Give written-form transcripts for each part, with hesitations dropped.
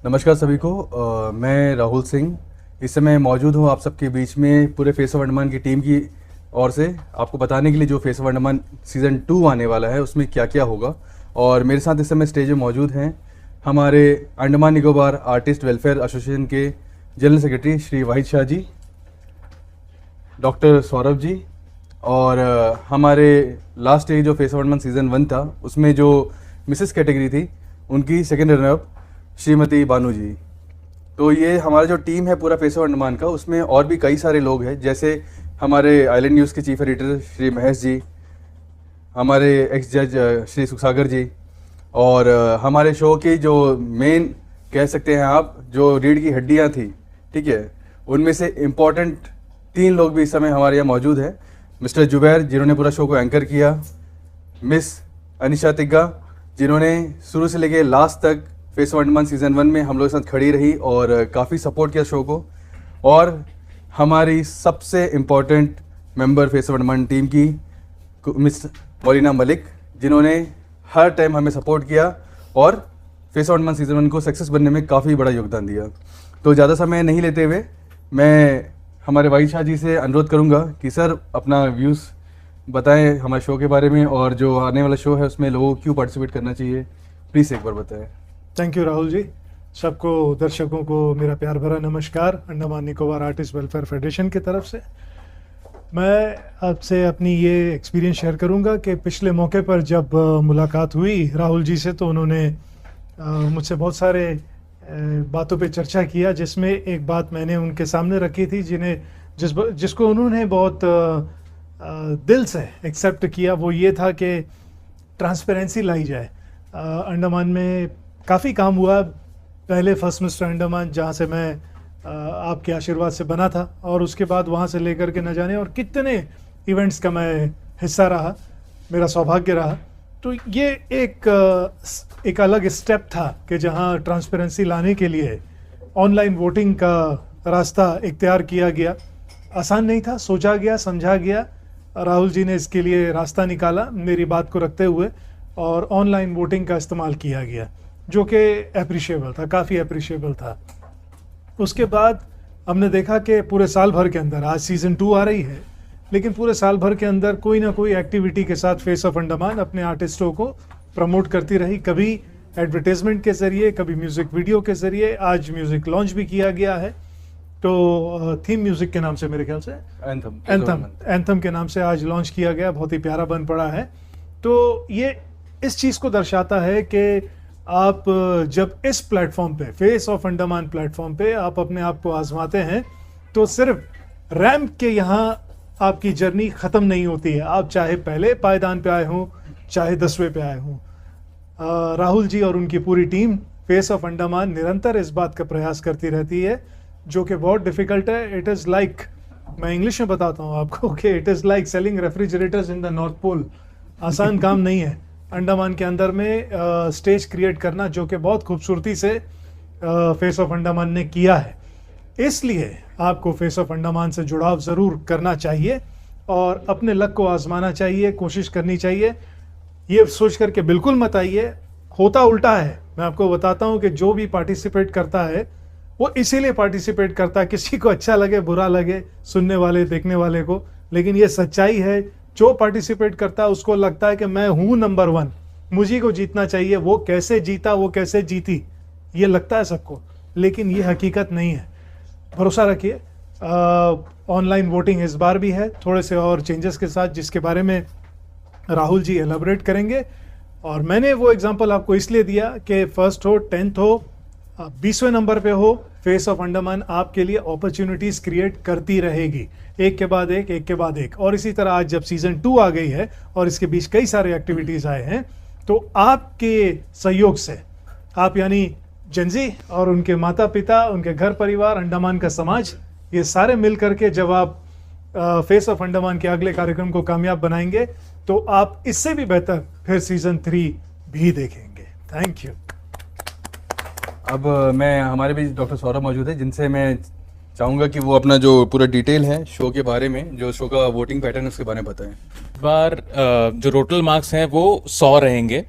नमस्कार सभी को। मैं राहुल सिंह इस समय मौजूद हूँ आप सबके बीच में पूरे फेस ऑफ अंडमान की टीम की ओर से आपको बताने के लिए जो फेस ऑफ अंडमान सीज़न 2 आने वाला है उसमें क्या क्या होगा। और मेरे साथ इस समय स्टेज में मौजूद हैं हमारे Andaman Nicobar artist welfare association के जनरल सेक्रेटरी श्री वाहिद शाह जी, डॉक्टर सौरभ जी, और हमारे लास्ट ईयर जो फेस ऑफ अंडमान सीज़न 1 था उसमें जो मिसेस कैटेगरी थी उनकी सेकेंड रनर अप श्रीमती बानू जी। तो ये हमारा जो टीम है पूरा फेस ऑफ अंडमान का, उसमें और भी कई सारे लोग हैं, जैसे हमारे आइलैंड न्यूज़ के चीफ एडिटर श्री महेश जी, हमारे एक्स जज श्री सुखसागर जी, और हमारे शो की जो मेन कह सकते हैं आप जो रीढ़ की हड्डियां थी, ठीक है, उनमें से इम्पोर्टेंट 3 लोग भी इस समय हमारे यहाँ मौजूद हैं। मिस्टर जुबैर जिन्होंने पूरा शो को एंकर किया, मिस अनिशा तिग्गा जिन्होंने शुरू से लेके लास्ट तक फेस ऑफ अंडमान सीज़न 1 में हम लोग के साथ खड़ी रही और काफ़ी सपोर्ट किया शो को, और हमारी सबसे important member face of Andaman team की मिस मौलिना मलिक जिन्होंने हर टाइम हमें सपोर्ट किया और फेस ऑफ अंडमान सीज़न 1 को सक्सेस बनने में काफ़ी बड़ा योगदान दिया। तो ज़्यादा समय नहीं लेते हुए मैं हमारे वाहिद शाह जी से अनुरोध करूँगा कि सर अपना व्यूज़ बताएं हमारे शो के बारे में, और जो आने वाला शो है उसमें लोगों को क्यों पार्टिसिपेट करना चाहिए, प्लीज़ एक बार बताएं। Thank you Rahul ji. सबको दर्शकों को मेरा प्यार भरा नमस्कार Andaman Nicobar artist welfare federation की तरफ से। मैं आपसे अपनी ये एक्सपीरियंस शेयर करूंगा कि पिछले मौके पर जब मुलाकात हुई राहुल जी से तो उन्होंने मुझसे बहुत सारे बातों पे चर्चा किया, जिसमें एक बात मैंने उनके सामने रखी थी जिसको उन्होंने बहुत दिल से एक्सेप्ट किया। वो ये था कि ट्रांसपेरेंसी लाई जाए। अंडमान में काफ़ी काम हुआ, पहले फर्स्ट मिस्टर अंडमान जहाँ से मैं आपके आशीर्वाद से बना था, और उसके बाद वहाँ से लेकर के न जाने और कितने इवेंट्स का मैं हिस्सा रहा, मेरा सौभाग्य रहा। तो ये एक अलग स्टेप था कि जहाँ ट्रांसपेरेंसी लाने के लिए ऑनलाइन वोटिंग का रास्ता इख्तियार किया गया। आसान नहीं था, सोचा गया, समझा गया, राहुल जी ने इसके लिए रास्ता निकाला मेरी बात को रखते हुए, और ऑनलाइन वोटिंग का इस्तेमाल किया गया जो कि अप्रिशिएबल था, काफ़ी अप्रिशिएबल था। उसके बाद हमने देखा कि पूरे साल भर के अंदर, आज सीज़न 2 आ रही है, लेकिन पूरे साल भर के अंदर कोई ना कोई एक्टिविटी के साथ फेस ऑफ अंडमान अपने आर्टिस्टों को प्रमोट करती रही, कभी एडवर्टाइजमेंट के ज़रिए, कभी म्यूज़िक वीडियो के ज़रिए। आज म्यूज़िक लॉन्च भी किया गया है, तो थीम म्यूज़िक के नाम से, मेरे ख्याल से एंथम के नाम से आज लॉन्च किया गया, बहुत ही प्यारा बन पड़ा है। तो ये इस चीज़ को दर्शाता है कि आप जब इस प्लेटफॉर्म पे, फेस ऑफ अंडमान प्लेटफॉर्म पे आप अपने आप को आजमाते हैं, तो सिर्फ रैंप के यहाँ आपकी जर्नी ख़त्म नहीं होती है। आप चाहे पहले पायदान पे आए हों, चाहे 10वें पे आए हों, राहुल जी और उनकी पूरी टीम फेस ऑफ अंडमान निरंतर इस बात का प्रयास करती रहती है, जो कि बहुत डिफ़िकल्ट है। इट इज़ लाइक, मैं इंग्लिश में बताता हूँ आपको कि it is like selling refrigerators in the North Pole. आसान काम नहीं है अंडमान के अंदर में स्टेज क्रिएट करना, जो कि बहुत खूबसूरती से फेस ऑफ अंडमान ने किया है। इसलिए आपको फेस ऑफ अंडमान से जुड़ाव ज़रूर करना चाहिए और अपने लक को आजमाना चाहिए, कोशिश करनी चाहिए। ये सोच करके बिल्कुल मत आइए, होता उल्टा है। मैं आपको बताता हूँ कि जो भी पार्टिसिपेट करता है वो इसीलिए पार्टिसिपेट करता है, किसी को अच्छा लगे बुरा लगे, सुनने वाले देखने वाले को, लेकिन ये सच्चाई है। जो पार्टिसिपेट करता है उसको लगता है कि मैं हूँ नंबर 1, मुझे को जीतना चाहिए। वो कैसे जीता, वो कैसे जीती, ये लगता है सबको, लेकिन ये हकीकत नहीं है। भरोसा रखिए। ऑनलाइन वोटिंग इस बार भी है, थोड़े से और चेंजेस के साथ, जिसके बारे में राहुल जी एलाबरेट करेंगे। और मैंने वो एग्जांपल आपको इसलिए दिया कि फर्स्ट हो, 10th हो, 20वें नंबर पे हो, फेस ऑफ अंडमान आपके लिए अपॉर्चुनिटीज़ क्रिएट करती रहेगी, एक के बाद एक, एक के बाद एक। और इसी तरह आज जब सीज़न 2 आ गई है और इसके बीच कई सारे एक्टिविटीज़ आए हैं, तो आपके सहयोग से, आप यानी जनजी और उनके माता पिता, उनके घर परिवार, अंडमान का समाज, ये सारे मिल करके जब आप फेस ऑफ अंडमान के अगले कार्यक्रम को कामयाब बनाएंगे, तो आप इससे भी बेहतर फिर सीज़न 3 भी देखेंगे। Thank you. अब मैं, हमारे भी डॉक्टर सौरभ मौजूद है, जिनसे मैं चाहूँगा कि वो अपना जो पूरा डिटेल है शो के बारे में, जो शो का वोटिंग पैटर्न है उसके बारे में बताएं। बार जो टोटल मार्क्स हैं वो 100 रहेंगे।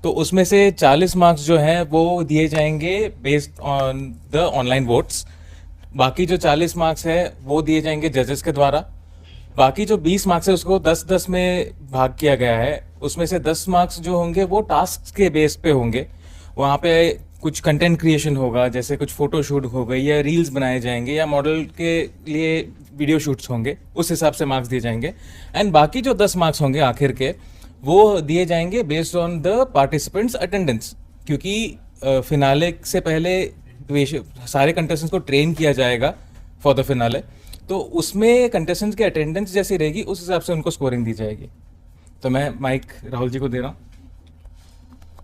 तो उसमें से 40 मार्क्स जो हैं वो दिए जाएंगे based on the online votes. बाकी जो 40 मार्क्स है वो दिए जाएंगे जजेस के द्वारा। बाकी जो 20 मार्क्स है उसको 10-10 में भाग किया गया है। उसमें से 10 मार्क्स जो होंगे वो टास्क के बेस पे होंगे। वहाँ पे कुछ कंटेंट क्रिएशन होगा, जैसे कुछ फोटो शूट हो गई या रील्स बनाए जाएंगे या मॉडल के लिए वीडियो शूट्स होंगे, उस हिसाब से मार्क्स दिए जाएंगे। एंड बाकी जो 10 मार्क्स होंगे आखिर के वो दिए जाएंगे based on the participants attendance, क्योंकि फिनाले से पहले सारे कंटेस्टेंट्स को ट्रेन किया जाएगा फॉर द फिनाले। तो उसमें कंटेस्टेंट्स की अटेंडेंस जैसी रहेगी उस हिसाब से उनको स्कोरिंग दी जाएगी। तो मैं माइक राहुल जी को दे रहा हूँ।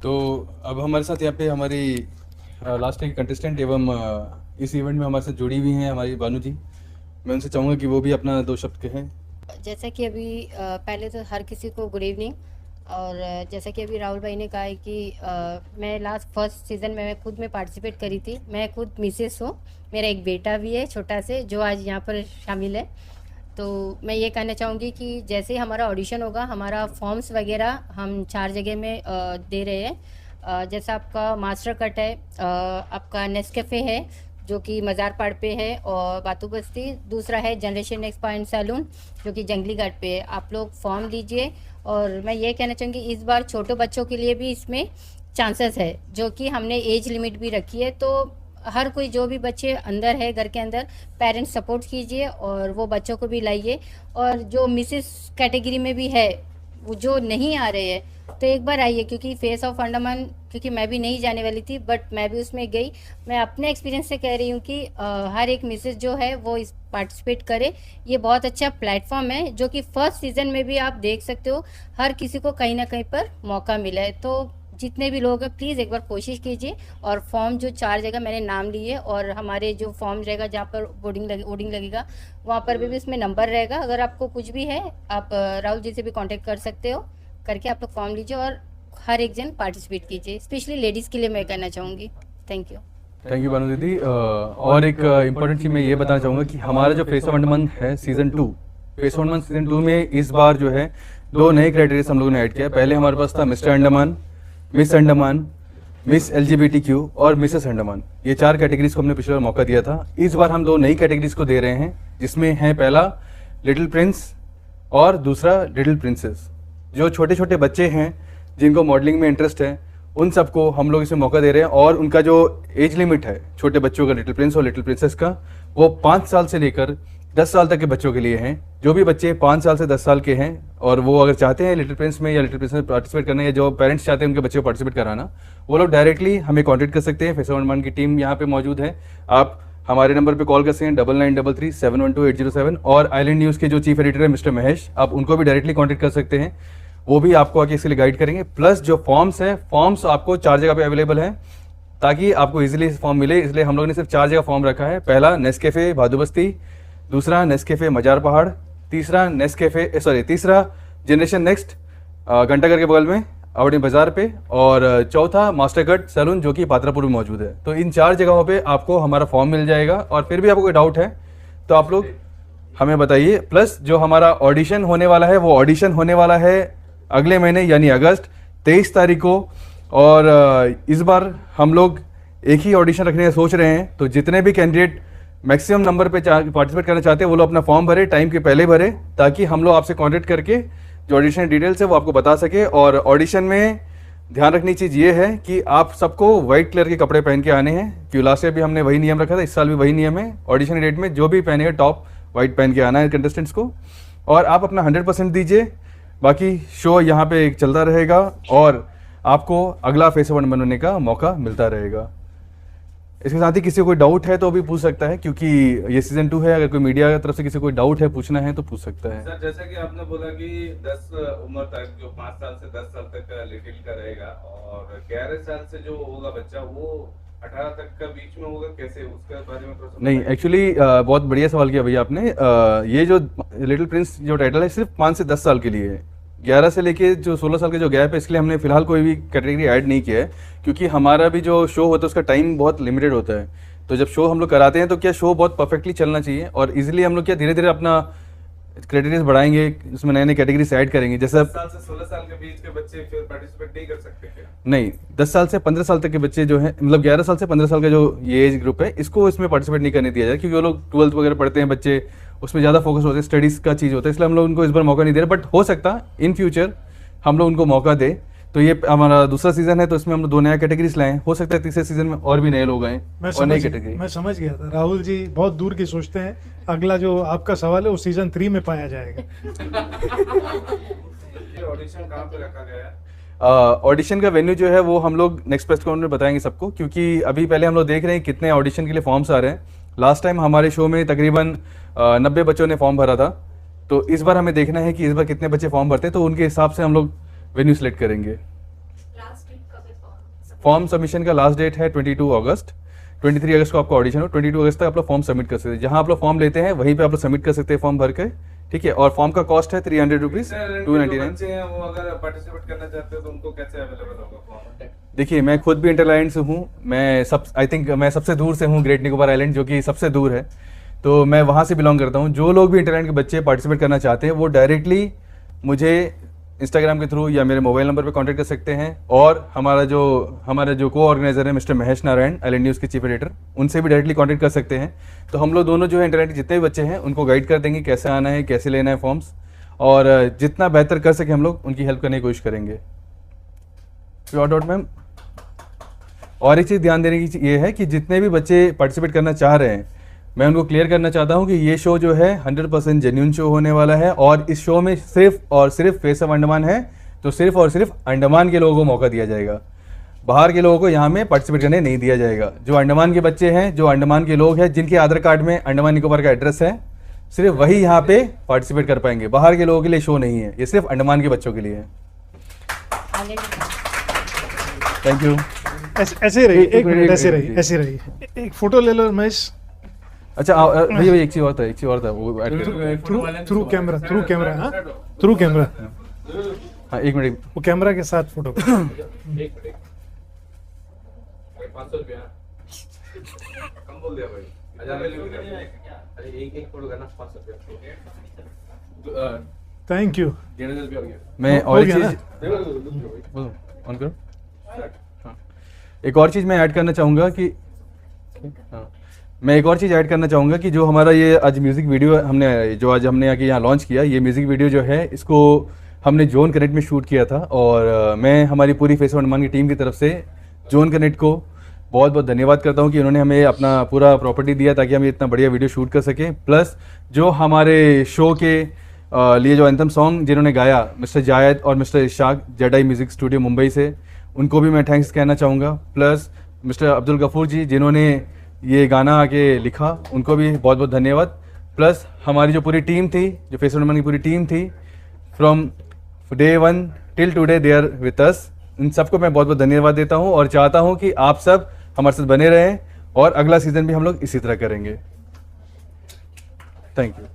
तो अब हमारे साथ यहाँ पे हमारी लास्ट एक कंटेस्टेंट एवं इस इवेंट में हमारे साथ जुड़ी हुई हैं हमारी बानू जी। मैं उनसे चाहूँगा कि वो भी अपना 2 शब्द कहें। जैसा कि अभी पहले तो हर किसी को गुड इवनिंग। और जैसा कि अभी राहुल भाई ने कहा है कि मैं लास्ट फर्स्ट सीज़न में मैं खुद में पार्टिसिपेट करी थी। मैं खुद मिसेस हूँ, मेरा एक बेटा भी है छोटा से जो आज यहाँ पर शामिल है। तो मैं ये कहना चाहूँगी कि जैसे ही हमारा ऑडिशन होगा, हमारा फॉर्म्स वगैरह हम 4 जगह में दे रहे हैं। जैसा आपका मास्टर कट है, आपका नेस्कैफ़े है जो कि मज़ार पाड़ पे है और बातू बस्ती। दूसरा है जनरेशन नेक्स्ट पॉइंट सैलून जो कि जंगली घाट पे है। आप लोग फॉर्म दीजिए। और मैं ये कहना चाहूँगी इस बार छोटे बच्चों के लिए भी इसमें चांसेस है, जो कि हमने एज लिमिट भी रखी है। तो हर कोई जो भी बच्चे अंदर है घर के अंदर, पेरेंट्स सपोर्ट कीजिए और वो बच्चों को भी लाइए। और जो मिसेस कैटेगरी में भी है वो जो नहीं आ रहे हैं तो एक बार आइए, क्योंकि फेस ऑफ अंडमान क्योंकि मैं भी नहीं जाने वाली थी बट मैं भी उसमें गई। मैं अपने एक्सपीरियंस से कह रही हूँ कि हर एक मिसेस जो है वो इस पार्टिसिपेट करे। ये बहुत अच्छा प्लेटफॉर्म है जो कि फर्स्ट सीज़न में भी आप देख सकते हो, हर किसी को कहीं ना कहीं पर मौका मिला है। तो जितने भी लोग हैं प्लीज़ एक बार कोशिश कीजिए। और फॉर्म जो 4 जगह मैंने नाम लिए और हमारे जो फॉर्म रहेगा जहाँ पर वोटिंग लगेगा वहाँ पर भी इसमें नंबर रहेगा। अगर आपको कुछ भी है आप राहुल जी से भी कांटेक्ट कर सकते हो, करके आप लोग फॉर्म लीजिए और हर एक जन पार्टिसिपेट कीजिए। स्पेशली लेडीज़ के लिए मैं कहना चाहूँगी। थैंक यू बानू दीदी। और एक इम्पोर्टेंट चीज़ मैं ये बताना चाहूँगा कि हमारा जो फेस ऑफ अंडमान है season 2, face of Andaman season 2 में इस बार जो है 2 नए क्राइटेरिया हम लोगों ने ऐड किया। पहले हमारे पास था mister Andaman, miss Andaman, miss LGBTQ और मिसेस अंडमान। ये 4 कैटेगरीज को हमने पिछले बार मौका दिया था। इस बार हम 2 नई कैटेगरीज को दे रहे हैं, जिसमें है पहला लिटिल प्रिंस और दूसरा लिटिल प्रिंसेस। जो छोटे छोटे बच्चे हैं जिनको मॉडलिंग में इंटरेस्ट है उन सबको हम लोग इसमें मौका दे रहे हैं। और उनका जो एज लिमिट है छोटे बच्चों का, लिटिल प्रिंस और लिटिल प्रिंसेस का, वो 5 साल से लेकर 10 साल तक के बच्चों के लिए हैं। जो भी बच्चे 5 साल से 10 साल के हैं और वो अगर चाहते हैं लिटिल प्रिंस में या लिटिल प्रिंस में पार्टिसिपेट करना, या जो पेरेंट्स चाहते हैं उनके बच्चे को पार्टिसिपेट कराना, वो लोग डायरेक्टली हमें कॉन्टेक्ट कर सकते हैं। फेस ऑफ अंडमान की टीम यहाँ पे मौजूद है। आप हमारे नंबर पे कॉल कर सकते हैं 9933712807। और आइलैंड न्यूज़ के जो चीफ एडिटर है मिस्टर महेश, आप उनको भी डायरेक्टली कॉन्टेक्ट कर सकते हैं, वो भी आपको आके इसके लिए गाइड करेंगे। प्लस जो फॉर्म्स हैं, फॉर्म्स आपको 4 जगह पे अवेलेबल हैं ताकि आपको इजीली फॉर्म मिले, इसलिए हम लोगों ने सिर्फ 4 जगह फॉर्म रखा है। पहला नेस्कैफे भादुबस्ती, दूसरा नेस्कैफे मजार पहाड़, तीसरा जनरेशन नेक्स्ट घंटाघर के बगल में अवड़ी बाजार पे, और चौथा मास्टर कट सैलून जो कि पात्रापुर में मौजूद है। तो इन 4 जगहों पे आपको हमारा फॉर्म मिल जाएगा। और फिर भी आपको कोई डाउट है तो आप लोग हमें बताइए। प्लस जो हमारा ऑडिशन होने वाला है वो ऑडिशन होने वाला है अगले महीने यानी अगस्त 23 तारीख को। और इस बार हम लोग एक ही ऑडिशन रखने का सोच रहे हैं। तो जितने भी कैंडिडेट मैक्सिमम नंबर पे पार्टिसिपेट करना चाहते हैं वो लोग अपना फॉर्म भरे, टाइम के पहले भरे, ताकि हम लोग आपसे कॉन्टेक्ट करके जो ऑडिशन डिटेल्स है वो आपको बता सके। और ऑडिशन में ध्यान रखनी चीज़ ये है कि आप सबको वाइट कलर के कपड़े पहन के आने हैं, क्योंकि लास्ट ईयर भी हमने वही नियम रखा था, इस साल भी वही नियम है। ऑडिशन डेट में जो भी पहनेगा टॉप वाइट पहन के आना है कंटेस्टेंट्स को। और आप अपना 100% दीजिए। बाकी शो यहाँ पे चलता रहेगा और आपको अगला फेस ऑफ अंडमान बनने का मौका मिलता रहेगा। इसके साथ ही किसी को कोई डाउट है तो भी पूछ सकता है, क्योंकि ये सीजन 2 है। अगर कोई मीडिया की तरफ से किसी को कोई डाउट है, पूछना है तो पूछ सकता है। सर जैसा कि आपने बोला कि 10 उम्र तक, जो 5 साल से 10 साल तक का लिटिल का रहेगा, और 11 साल से जो होगा बच्चा वो 18 तक का बीच में होगा, कैसे उसके बारे में थोड़ा नहीं, एक्चुअली बहुत बढ़िया सवाल किया भैया आपने। ये जो लिटिल प्रिंस जो टाइटल है सिर्फ 5 से 10 साल के लिए है। 11 से लेके जो 16 साल का जो गैप है, इसलिए हमने फिलहाल कोई भी कैटेगरी ऐड नहीं किया है, क्योंकि हमारा भी जो शो होता है उसका टाइम बहुत लिमिटेड होता है। तो जब शो हम लोग कराते हैं तो क्या शो बहुत परफेक्टली चलना चाहिए, और इजीली हम लोग क्या धीरे धीरे अपना क्राइटेरिया बढ़ाएंगे, उसमें नए नए कैटेगरीज ऐड करेंगे। जैसे 10 साल से 16 साल के बीच के बच्चे फिर पार्टिसिपेट नहीं कर सकते क्या? नहीं, 10 साल से 15 साल तक के बच्चे जो हैं, मतलब 11 साल से 15 साल का जो ये एज ग्रुप है, इसको इसमें पार्टिसिपेट नहीं करने दिया जाए, क्योंकि वो लोग 12th वगैरह पढ़ते हैं बच्चे, उसमें ज़्यादा फोकस होता है, स्टडीज़ का चीज़ होता है, इसलिए हम लोग उनको इस बार मौका नहीं दे रहे। बट हो सकता है इन फ्यूचर हम लोग उनको मौका दें। तो ये हमारा दूसरा सीज़न है, तो इसमें हम लोग 2 नया कैटेगरीज लाएँ, हो सकता है तीसरे सीज़न में और भी नए लोग आएँ और नई कैटेगरी। मैं समझ गया था, राहुल जी बहुत दूर की सोचते हैं। अगला जो आपका सवाल है वो सीजन 3 में पाया जाएगा। ये ऑडिशन कहाँ पे रखा गया है? ऑडिशन का वेन्यू जो है वो हम लोग नेक्स्ट प्रेस कॉन्फ्रेंस में बताएंगे सबको, क्योंकि अभी पहले हम लोग देख रहे हैं कितने ऑडिशन के लिए फॉर्म्स आ रहे हैं। लास्ट टाइम हमारे शो में तकरीबन 90 बच्चों ने फॉर्म भरा था, तो इस बार हमें देखना है कि इस बार कितने बच्चे फॉर्म भरते हैं, तो उनके हिसाब से हम लोग वेन्यू सेलेक्ट करेंगे। फॉर्म सबमिशन का लास्ट डेट है 22 अगस्त। 23 अगस्त को आपका ऑडिशन हो, 22 अगस्त तक आप लोग फॉर्म सबमिट कर सकते हैं। जहां आप लोग फॉर्म लेते हैं वहीं पे आप लोग सबमिट कर सकते हैं फॉर्म भर के, ठीक है। और फॉर्म का कॉस्ट है 300 रुपीज़, जो 299। बच्चे हैं वो अगर पार्टिसिपेट करना चाहते हो तो उनको कैसे अवेलेबल होगा फॉर्म? देखिए, मैं खुद भी इंटरलाइंड से हूँ, आई थिंक मैं सबसे दूर से हूँ, ग्रेट निकोबार आइलैंड, जो कि सबसे दूर है, तो मैं वहाँ से बिलोंग करता हूँ। जो लोग भी इंटरलाइंड के बच्चे पार्टिसिपेट करना चाहते हैं वो डायरेक्टली मुझे इंस्टाग्राम के थ्रू या मेरे मोबाइल नंबर पे कांटेक्ट कर सकते हैं। और हमारा जो को ऑर्गेनाइजर है mister Mahesh Narayan, island news के चीफ एडिटर, उनसे भी डायरेक्टली कांटेक्ट कर सकते हैं। तो हम लोग दोनों जो है इंटरनेट के जितने भी बच्चे हैं उनको गाइड कर देंगे कैसे आना है, कैसे लेना है फॉर्म्स, और जितना बेहतर कर सके हम लोग उनकी हेल्प करने की कोशिश करेंगे। डॉट मैम, और एक चीज़ ध्यान देने की ये है कि जितने भी बच्चे पार्टिसिपेट करना चाह रहे हैं, मैं उनको क्लियर करना चाहता हूं कि ये शो जो है 100% जेन्युइन शो होने वाला है, और इस शो में सिर्फ और सिर्फ फेस ऑफ अंडमान है, तो सिर्फ और सिर्फ अंडमान के लोगों को मौका दिया जाएगा। बाहर के लोगों को यहाँ में पार्टिसिपेट करने नहीं दिया जाएगा। जो अंडमान के बच्चे हैं, जो अंडमान के लोग हैं, जिनके आधार कार्ड में अंडमान निकोबार का एड्रेस है, सिर्फ वही यहाँ पे पार्टिसिपेट कर पाएंगे। बाहर के लोगों के लिए शो नहीं है, ये सिर्फ अंडमान के बच्चों के लिए है। Thank you. ऐसे रही, एक एक मिनट, मिनट, ऐसे एक रही, मिनट। ऐसे रही। एक फोटो ले लो महेश। अच्छा भैया, एक चीज़ और था वो ऐड कर। थ्रू कैमरा, हाँ, थ्रू कैमरा। हाँ, एक मिनट। वो कैमरा के साथ फोटो। 500 रुपया कम बोल दिया भाई। अरे एक फोटो करना 500 रुपया। Thank you. मैं हो और एक गया ना? चीज़ ऑन करो। हाँ, एक और चीज़ मैं ऐड करना चाहूँगा कि जो हमारा ये आज म्यूज़िक वीडियो हमने आके यहाँ लॉन्च किया, ये म्यूज़िक वीडियो जो है इसको हमने जोन कनेक्ट में शूट किया था। और मैं हमारी पूरी फेस ऑफ अंडमान की टीम की तरफ से जोन कनेक्ट को बहुत बहुत धन्यवाद करता हूँ कि उन्होंने हमें अपना पूरा प्रॉपर्टी दिया ताकि हम इतना बढ़िया वीडियो शूट कर सकें। प्लस जो हमारे शो के लिए जो एंथम सॉन्ग जिन्होंने गाया, मिस्टर जायद और mister Ishaq, Jedi music studio Mumbai से, उनको भी मैं थैंक्स कहना चाहूँगा। प्लस मिस्टर अब्दुल गफूर जी जिन्होंने ये गाना आके लिखा, उनको भी बहुत बहुत धन्यवाद। प्लस हमारी जो पूरी टीम थी, जो फेस ऑफ अंडमान की पूरी टीम थी, from day 1 till today they are with us, इन सबको मैं बहुत बहुत धन्यवाद देता हूँ और चाहता हूँ कि आप सब हमारे साथ बने रहें और अगला सीज़न भी हम लोग इसी तरह करेंगे। Thank you.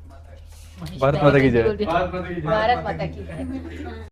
भारत माता की जय। भारत माता की जय।